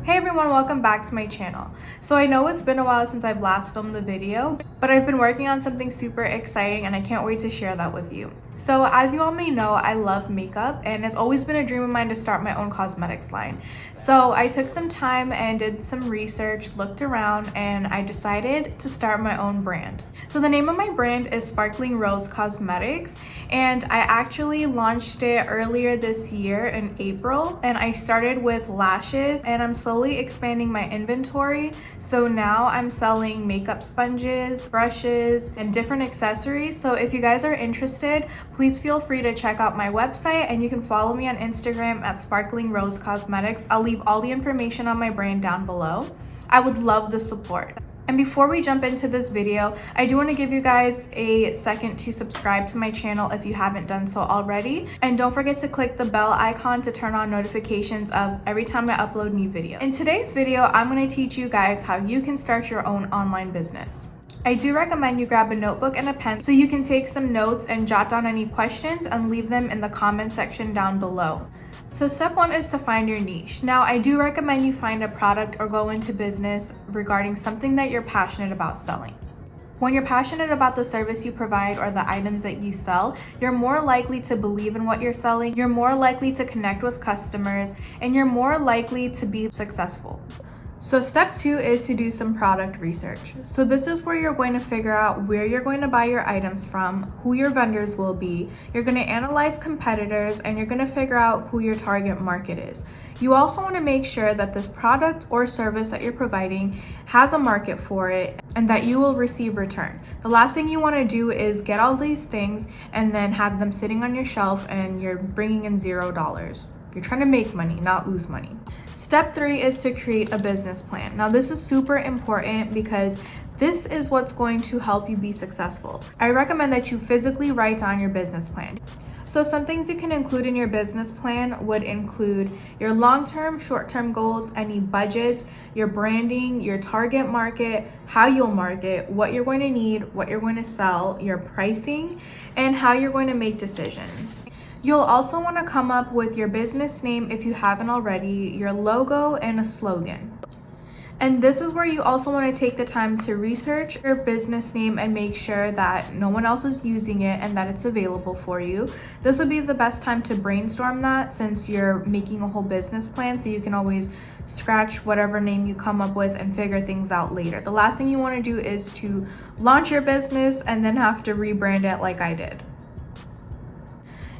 Hey everyone, welcome back to my channel. So I know it's been a while since I've last filmed the video, but I've been working on something super exciting and I can't wait to share that with you. So as you all may know, I love makeup and it's always been a dream of mine to start my own cosmetics line. So I took some time and did some research, looked around, and I decided to start my own brand. So the name of my brand is Sparkling Rose Cosmetics, and I actually launched it earlier this year in April, and I started with lashes and I'm slowly expanding my inventory. So now I'm selling makeup sponges, brushes, and different accessories. So if you guys are interested, please feel free to check out my website and you can follow me on Instagram at Sparkling Rose Cosmetics. I'll leave all the information on my brand down below. I would love the support. And before we jump into this video, I do want to give you guys a second to subscribe to my channel if you haven't done so already. And don't forget to click the bell icon to turn on notifications of every time I upload new videos. In today's video, I'm going to teach you guys how you can start your own online business. I do recommend you grab a notebook and a pen so you can take some notes and jot down any questions and leave them in the comment section down below. So step one is to find your niche. Now, I do recommend you find a product or go into business regarding something that you're passionate about selling. When you're passionate about the service you provide or the items that you sell, you're more likely to believe in what you're selling, you're more likely to connect with customers, and you're more likely to be successful. So step two is to do some product research. So this is where you're going to figure out where you're going to buy your items from, who your vendors will be. You're going to analyze competitors and you're going to figure out who your target market is. You also want to make sure that this product or service that you're providing has a market for it and that you will receive return. The last thing you want to do is get all these things and then have them sitting on your shelf and you're bringing in $0. You're trying to make money, not lose money. Step three is to create a business plan. Now, this is super important because this is what's going to help you be successful. I recommend that you physically write down your business plan. So some things you can include in your business plan would include your long-term, short-term goals, any budgets, your branding, your target market, how you'll market, what you're going to need, what you're going to sell, your pricing, and how you're going to make decisions. You'll also want to come up with your business name if you haven't already, your logo, and a slogan. And this is where you also want to take the time to research your business name and make sure that no one else is using it and that it's available for you. This would be the best time to brainstorm that since you're making a whole business plan, so you can always scratch whatever name you come up with and figure things out later. The last thing you want to do is to launch your business and then have to rebrand it like I did.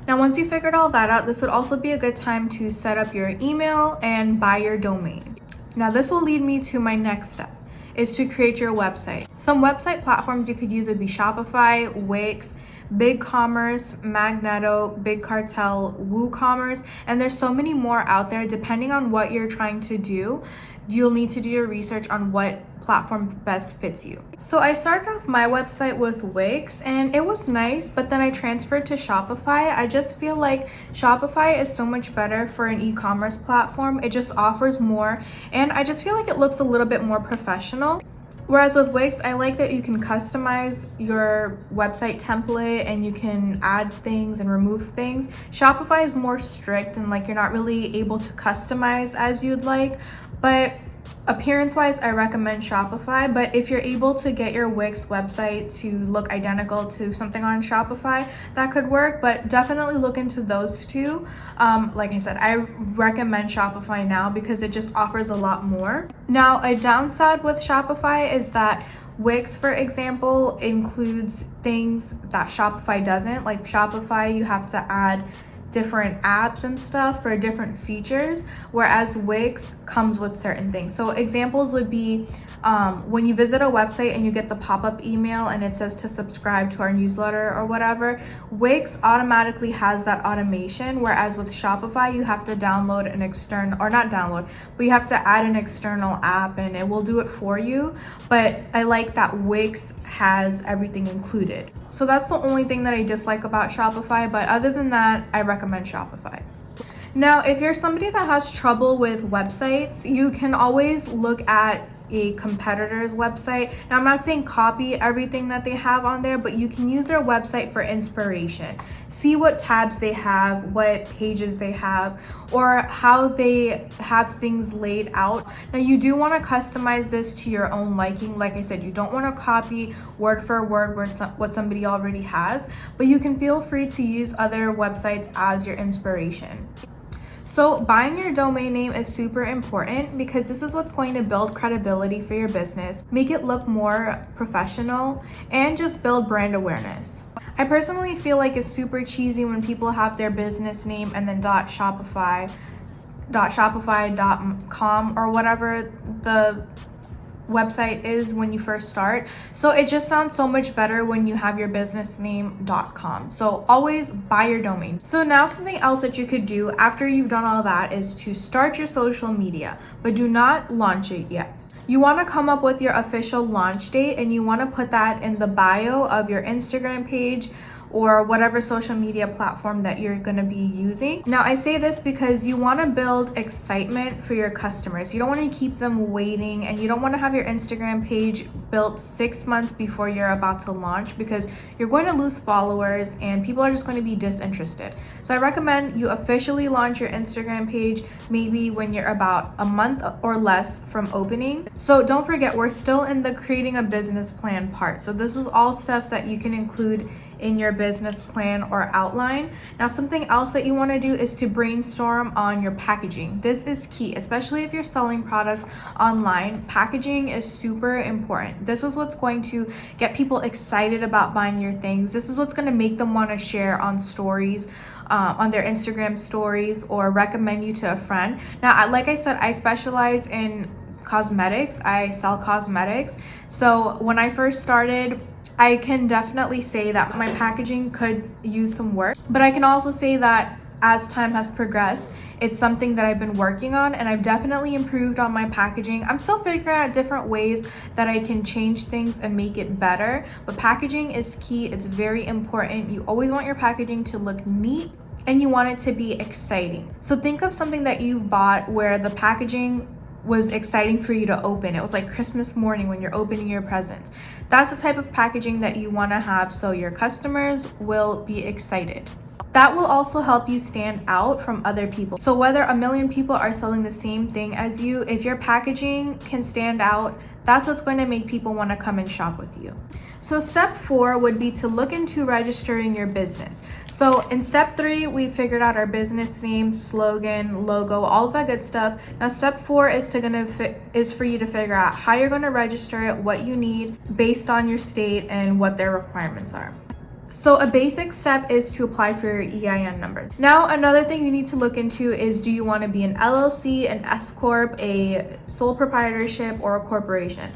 Now, once you figured all that out, this would also be a good time to set up your email and buy your domain. Now, this will lead me to my next step, is to create your website. Some website platforms you could use would be Shopify, Wix, BigCommerce, Magneto, BigCartel, WooCommerce, and there's so many more out there. Depending on what you're trying to do, you'll need to do your research on what platform best fits you. So I started off my website with Wix and it was nice, but then I transferred to Shopify. I just feel like Shopify is so much better for an e-commerce platform. It just offers more and I just feel like it looks a little bit more professional. Whereas with Wix, I like that you can customize your website template and you can add things and remove things. Shopify is more strict and like you're not really able to customize as you'd like, but appearance-wise, I recommend Shopify, but if you're able to get your Wix website to look identical to something on Shopify, that could work, but definitely look into those two. Like I said, I recommend Shopify now because it just offers a lot more. Now, a downside with Shopify is that Wix, for example, includes things that Shopify doesn't. Like Shopify, you have to add different apps and stuff for different features, whereas Wix comes with certain things. So examples would be when you visit a website and you get the pop-up email and it says to subscribe to our newsletter or whatever, Wix automatically has that automation, whereas with Shopify you have to download an external, or not download, but you have to add an external app and it will do it for you. But I like that Wix has everything included. So that's the only thing that I dislike about Shopify, but other than that, I recommend Shopify. Now, if you're somebody that has trouble with websites, you can always look at a competitor's website. Now, I'm not saying copy everything that they have on there, but you can use their website for inspiration. See what tabs they have, what pages they have, or how they have things laid out. Now, you do want to customize this to your own liking. Like I said, you don't want to copy word for word what somebody already has, but you can feel free to use other websites as your inspiration. So buying your domain name is super important because this is what's going to build credibility for your business, make it look more professional, and just build brand awareness. I personally feel like it's super cheesy when people have their business name and then .shopify.com or whatever the website is when you first start. So it just sounds so much better when you have your business name .com. So always buy your domain. So now something else that you could do after you've done all that is to start your social media, but do not launch it yet. You want to come up with your official launch date, and you want to put that in the bio of your Instagram page or whatever social media platform that you're going to be using. Now, I say this because you want to build excitement for your customers. You don't want to keep them waiting, and you don't want to have your Instagram page built 6 months before you're about to launch, because you're going to lose followers and people are just going to be disinterested. So I recommend you officially launch your Instagram page maybe when you're about a month or less from opening. So don't forget, we're still in the creating a business plan part. So this is all stuff that you can include in your business plan or outline. Now, something else that you want to do is to brainstorm on your packaging. This is key, especially if you're selling products online. Packaging is super important. This is what's going to get people excited about buying your things. This is what's going to make them want to share on stories, on their Instagram stories, or recommend you to a friend. Now, like I said, I specialize in cosmetics. I sell cosmetics. So when I first started, I can definitely say that my packaging could use some work, but I can also say that as time has progressed, it's something that I've been working on, and I've definitely improved on my packaging. I'm still figuring out different ways that I can change things and make it better, but packaging is key. It's very important. You always want your packaging to look neat, and you want it to be exciting. So think of something that you've bought where the packaging was exciting for you to open. It was like Christmas morning when you're opening your presents. That's the type of packaging that you want to have, so your customers will be excited. That will also help you stand out from other people. So whether a million people are selling the same thing as you, if your packaging can stand out, that's what's going to make people want to come and shop with you. So step 4 would be to look into registering your business. So in step 3, we figured out our business name, slogan, logo, all of that good stuff. Now step 4 is for you to figure out how you're going to register it, what you need based on your state and what their requirements are. So a basic step is to apply for your EIN number. Now, another thing you need to look into is, do you want to be an LLC, an S Corp, a sole proprietorship, or a corporation?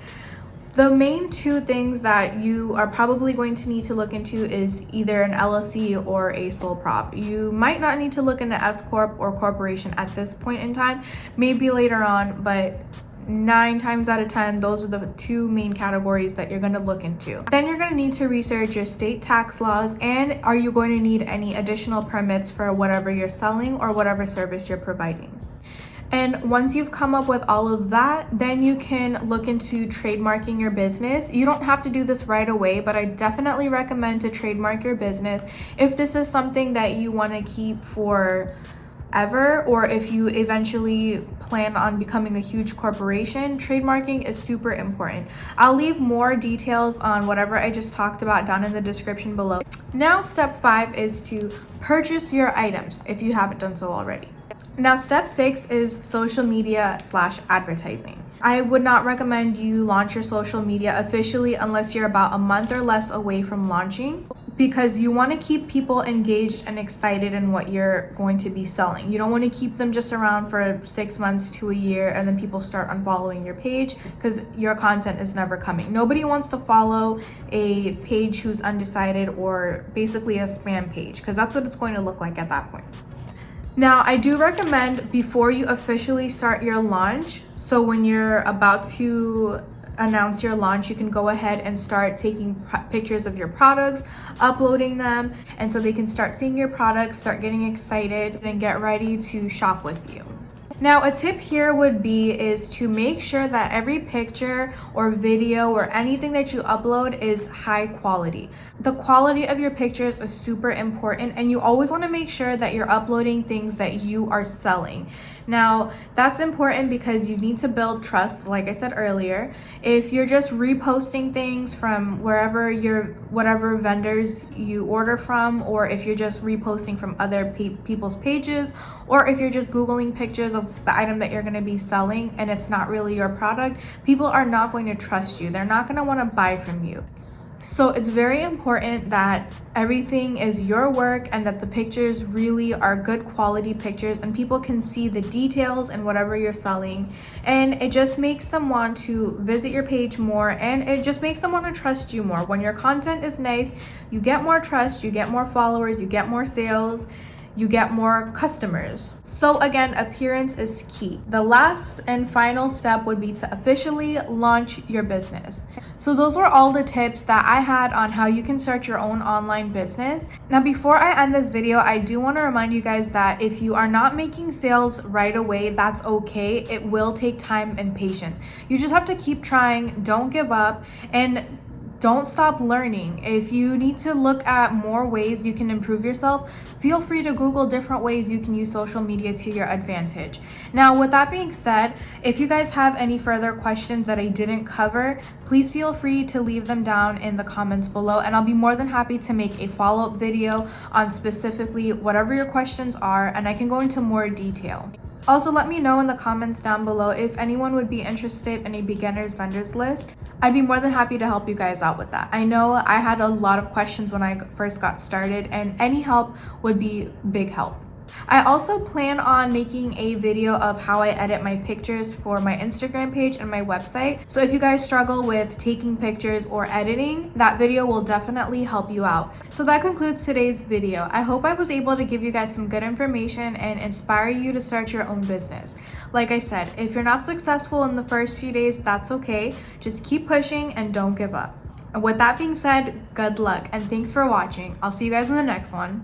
The main 2 things that you are probably going to need to look into is either an LLC or a sole prop. You might not need to look into S Corp or corporation at this point in time, maybe later on, but 9 times out of 10, those are the 2 main categories that you're going to look into. Then you're going to need to research your state tax laws, and are you going to need any additional permits for whatever you're selling or whatever service you're providing. And once you've come up with all of that, then you can look into trademarking your business. You don't have to do this right away, but I definitely recommend to trademark your business if this is something that you want to keep for ever, or if you eventually plan on becoming a huge corporation. Trademarking is super important. I'll leave more details on whatever I just talked about down in the description below. Now, step 5 is to purchase your items if you haven't done so already. Now, step 6 is social media / advertising. I would not recommend you launch your social media officially unless you're about a month or less away from launching, because you want to keep people engaged and excited in what you're going to be selling. You don't want to keep them just around for 6 months to a year and then people start unfollowing your page, because your content is never coming. Nobody wants to follow a page who's undecided, or basically a spam page, because that's what it's going to look like at that point. Now, I do recommend before you officially start your launch, so when you're about to announce your launch, you can go ahead and start taking pictures of your products, uploading them, and so they can start seeing your products, start getting excited, and get ready to shop with you. Now, a tip here would be is to make sure that every picture or video or anything that you upload is high quality. The quality of your pictures is super important, and you always want to make sure that you're uploading things that you are selling. Now, that's important because you need to build trust, like I said earlier. If you're just reposting things from whatever vendors you order from, or if you're just reposting from other people's pages, or if you're just Googling pictures of the item that you're going to be selling and it's not really your product, people are not going to trust you. They're not going to want to buy from you. So it's very important that everything is your work and that the pictures really are good quality pictures and people can see the details and whatever you're selling. And it just makes them want to visit your page more, and it just makes them want to trust you more. When your content is nice, you get more trust, you get more followers, you get more sales, you get more customers. So again, appearance is key. The last and final step would be to officially launch your business. So those were all the tips that I had on how you can start your own online business. Now, before I end this video, I do want to remind you guys that if you are not making sales right away, that's okay. It will take time and patience. You just have to keep trying, don't give up, and don't stop learning. If you need to look at more ways you can improve yourself, feel free to Google different ways you can use social media to your advantage. Now, with that being said, if you guys have any further questions that I didn't cover, please feel free to leave them down in the comments below, and I'll be more than happy to make a follow-up video on specifically whatever your questions are, and I can go into more detail. Also, let me know in the comments down below if anyone would be interested in a beginner's vendors list. I'd be more than happy to help you guys out with that. I know I had a lot of questions when I first got started, and any help would be big help. I also plan on making a video of how I edit my pictures for my Instagram page and my website. So if you guys struggle with taking pictures or editing, that video will definitely help you out. So that concludes today's video. I hope I was able to give you guys some good information and inspire you to start your own business. Like I said, if you're not successful in the first few days, that's okay. Just keep pushing and don't give up. And with that being said, good luck and thanks for watching. I'll see you guys in the next one.